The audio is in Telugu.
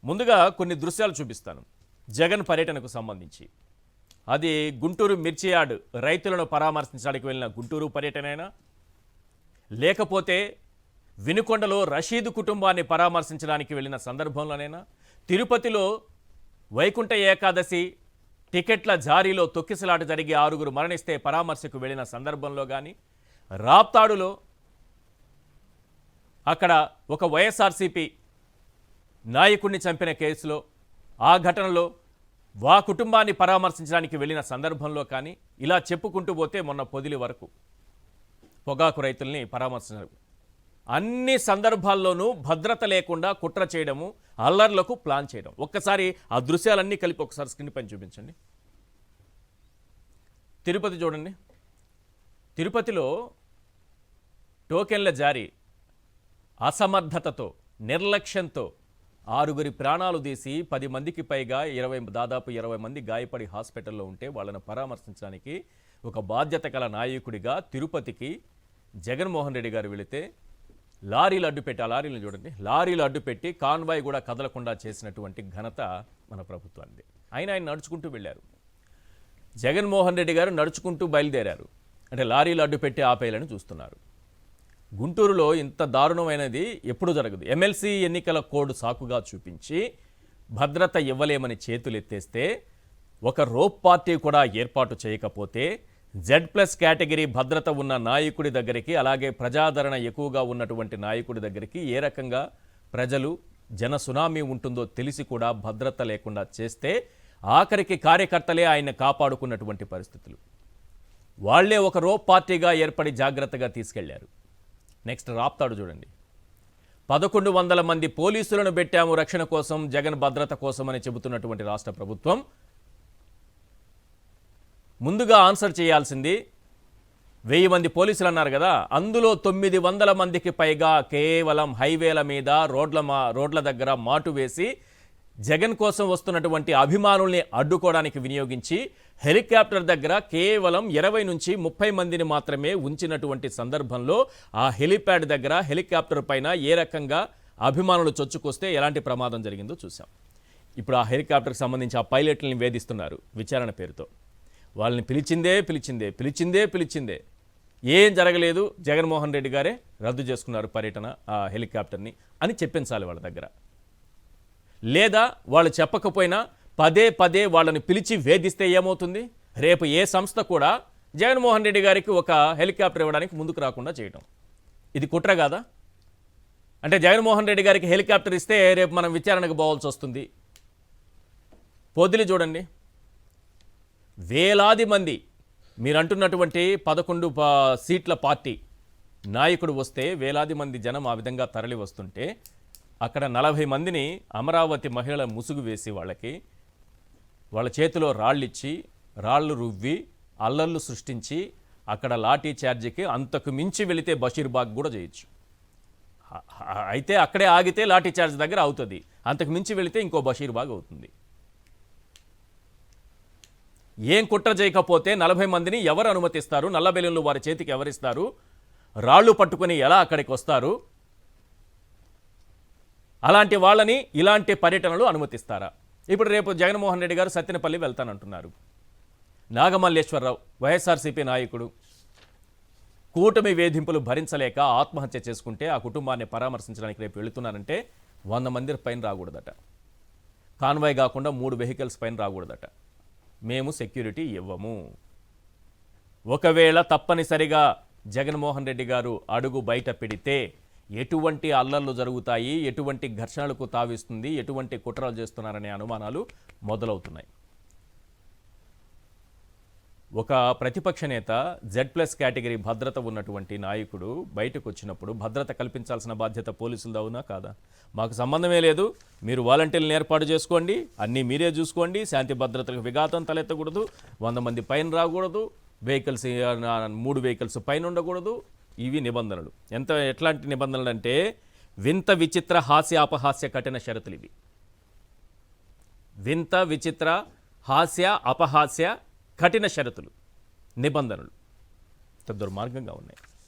ముందుగా కొన్ని దృశ్యాలు చూపిస్తాను జగన్ పర్యటనకు సంబంధించి. అది గుంటూరు మిర్చి యార్డ్ రైతులను పరామర్శించడానికి వెళ్ళిన గుంటూరు పర్యటనైనా, లేకపోతే వినుకొండలో రషీద్ కుటుంబాన్ని పరామర్శించడానికి వెళ్ళిన సందర్భంలోనైనా, తిరుపతిలో వైకుంఠ ఏకాదశి టికెట్ల జారీలో తొక్కిసలాట జరిగి 6 మరణిస్తే పరామర్శకు వెళ్ళిన సందర్భంలో కానీ, రాప్తాడులో అక్కడ ఒక వైఎస్ఆర్సీపీ నాయకుడిని చంపిన కేసులో ఆ ఘటనలో వా కుటుంబాన్ని పరామర్శించడానికి వెళ్ళిన సందర్భంలో కానీ, ఇలా చెప్పుకుంటూ పోతే మొన్న పొదిలి వరకు పొగాకు రైతుల్ని పరామర్శించారు. అన్ని సందర్భాల్లోనూ భద్రత లేకుండా కుట్ర చేయడము, అల్లర్లకు ప్లాన్ చేయడం. ఒక్కసారి ఆ దృశ్యాలన్నీ కలిపి ఒకసారి స్క్రీన్ పైన చూపించండి. తిరుపతి చూడండి. తిరుపతిలో టోకెన్ల జారీ అసమర్థతతో, నిర్లక్ష్యంతో 6 ప్రాణాలు తీసి 10 మందికి పైగా దాదాపు 20 మంది గాయపడి హాస్పిటల్లో ఉంటే వాళ్ళను పరామర్శించడానికి ఒక బాధ్యత గల నాయకుడిగా తిరుపతికి జగన్మోహన్ రెడ్డి గారు వెళితే లారీలు అడ్డుపెట్టి, ఆ లారీలను చూడండి, లారీలు అడ్డుపెట్టి కాన్వాయ్ కూడా కదలకుండా చేసినటువంటి ఘనత మన ప్రభుత్వానికి. ఆయన నడుచుకుంటూ వెళ్ళారు. జగన్మోహన్ రెడ్డి గారు నడుచుకుంటూ బయలుదేరారు. అంటే లారీలు అడ్డుపెట్టి ఆపేయాలని చూస్తున్నారు. గుంటూరులో ఇంత దారుణమైనది ఎప్పుడు జరగదు. ఎమ్మెల్సీ ఎన్నికల కోడ్ సాకుగా చూపించి భద్రత ఇవ్వలేమని చేతులెత్తేస్తే, ఒక రోప్ పార్టీ కూడా ఏర్పాటు చేయకపోతే, Z+ కేటగిరీ భద్రత ఉన్న నాయకుడి దగ్గరికి, అలాగే ప్రజాదరణ ఎక్కువగా ఉన్నటువంటి నాయకుడి దగ్గరికి ఏ రకంగా ప్రజలు జన సునామీ ఉంటుందో తెలిసి కూడా భద్రత లేకుండా చేస్తే, ఆఖరికి కార్యకర్తలే ఆయన కాపాడుకున్నటువంటి పరిస్థితులు. వాళ్లే ఒక రోప్ పార్టీగా ఏర్పడి జాగ్రత్తగా తీసుకెళ్లారు. నెక్స్ట్ రాప్తాడు చూడండి. 1100 మంది పోలీసులను పెట్టాము రక్షణ కోసం, జగన్ భద్రత కోసం అని చెబుతున్నటువంటి రాష్ట్ర ప్రభుత్వం ముందుగా ఆన్సర్ చేయాల్సింది 1000 మంది పోలీసులు అన్నారు కదా, అందులో 900 మందికి పైగా కేవలం హైవేల మీద రోడ్ల దగ్గర మాటు వేసి జగన్ కోసం వస్తున్నటువంటి అభిమానుల్ని అడ్డుకోవడానికి వినియోగించి, హెలికాప్టర్ దగ్గర కేవలం 20 నుంచి 30 మందిని మాత్రమే ఉంచినటువంటి సందర్భంలో ఆ హెలిప్యాడ్ దగ్గర హెలికాప్టర్ పైన ఏ రకంగా అభిమానులు చొచ్చుకొస్తే ఎలాంటి ప్రమాదం జరిగిందో చూసాం. ఇప్పుడు ఆ హెలికాప్టర్కి సంబంధించి ఆ పైలట్లని వేధిస్తున్నారు విచారణ పేరుతో. వాళ్ళని పిలిచిందే ఏం జరగలేదు, జగన్మోహన్ రెడ్డి గారే రద్దు చేసుకున్నారు పర్యటన ఆ హెలికాప్టర్ని అని చెప్పించాలి వాళ్ళ దగ్గర. లేదా వాళ్ళు చెప్పకపోయినా పదే వాళ్ళని పిలిచి వేధిస్తే ఏమవుతుంది? రేపు ఏ సంస్థ కూడా జగన్మోహన్ రెడ్డి గారికి ఒక హెలికాప్టర్ ఇవ్వడానికి ముందుకు రాకుండా చేయటం. ఇది కుట్ర కాదా? అంటే జగన్మోహన్ రెడ్డి గారికి హెలికాప్టర్ ఇస్తే రేపు మనం విచారణకు పోవాల్సి వస్తుంది. పొదిలి చూడండి, వేలాది మంది మీరు అంటున్నటువంటి 11 సీట్ల పార్టీ నాయకుడు వస్తే వేలాది మంది జనం ఆ విధంగా తరలి వస్తుంటే, అక్కడ 40 మందిని అమరావతి మహిళల ముసుగు వేసి వాళ్ళ చేతిలో రాళ్ళిచ్చి, రాళ్ళు రువ్వి, అల్లర్లు సృష్టించి, అక్కడ లాఠీ చార్జీకి అంతకు మించి వెళితే బషీర్బాగ్ కూడా చేయొచ్చు. అయితే అక్కడే ఆగితే లాఠీ చార్జ్ దగ్గర అవుతుంది, అంతకు మించి వెళితే ఇంకో బషీర్బాగ్ అవుతుంది. ఏం కుట్ర చేయకపోతే 40 మందిని ఎవరు అనుమతిస్తారు? నల్ల బెలూన్లు వారి చేతికి ఎవరిస్తారు? రాళ్ళు పట్టుకుని ఎలా అక్కడికి వస్తారు? అలాంటి వాళ్ళని ఇలాంటి పర్యటనలు అనుమతిస్తారా? ఇప్పుడు రేపు జగన్మోహన్ రెడ్డి గారు సత్తెనపల్లి వెళ్తానంటున్నారు. నాగమల్లేశ్వరరావు వైఎస్ఆర్సీపీ నాయకుడు కూటమి వేధింపులు భరించలేక ఆత్మహత్య చేసుకుంటే ఆ కుటుంబాన్ని పరామర్శించడానికి రేపు వెళుతున్నారంటే 100 మంది పైన రాకూడదట. కాన్వాయ్ కాకుండా 3 వెహికల్స్ పైన రాకూడదట. మేము సెక్యూరిటీ ఇవ్వము. ఒకవేళ తప్పనిసరిగా జగన్మోహన్ రెడ్డి గారు అడుగు బయట పెడితే ఎటువంటి అల్లర్లు జరుగుతాయి, ఎటువంటి ఘర్షణలకు తావిస్తుంది, ఎటువంటి కుట్రలు చేస్తున్నారనే అనుమానాలు మొదలవుతున్నాయి. ఒక ప్రతిపక్ష నేత Z+ కేటగిరీ భద్రత ఉన్నటువంటి నాయకుడు బయటకు వచ్చినప్పుడు భద్రత కల్పించాల్సిన బాధ్యత పోలీసులది అవునా కాదా? మాకు సంబంధమే లేదు, మీరు వాలంటీర్లను ఏర్పాటు చేసుకోండి, అన్నీ మీరే చూసుకోండి, శాంతి భద్రతలకు విఘాతం తలెత్తకూడదు, 100 మంది పైన రాకూడదు, వెహికల్స్ 3 వెహికల్స్ పైన ఉండకూడదు. ఇవి నిబంధనలు. ఎట్లాంటి నిబంధనలు అంటే వింత విచిత్ర హాస్య అపహాస్య కఠిన షరతులు ఇవి. వింత విచిత్ర హాస్య అపహాస్య కఠిన షరతులు, నిబంధనలు దుర్మార్గంగా ఉన్నాయి.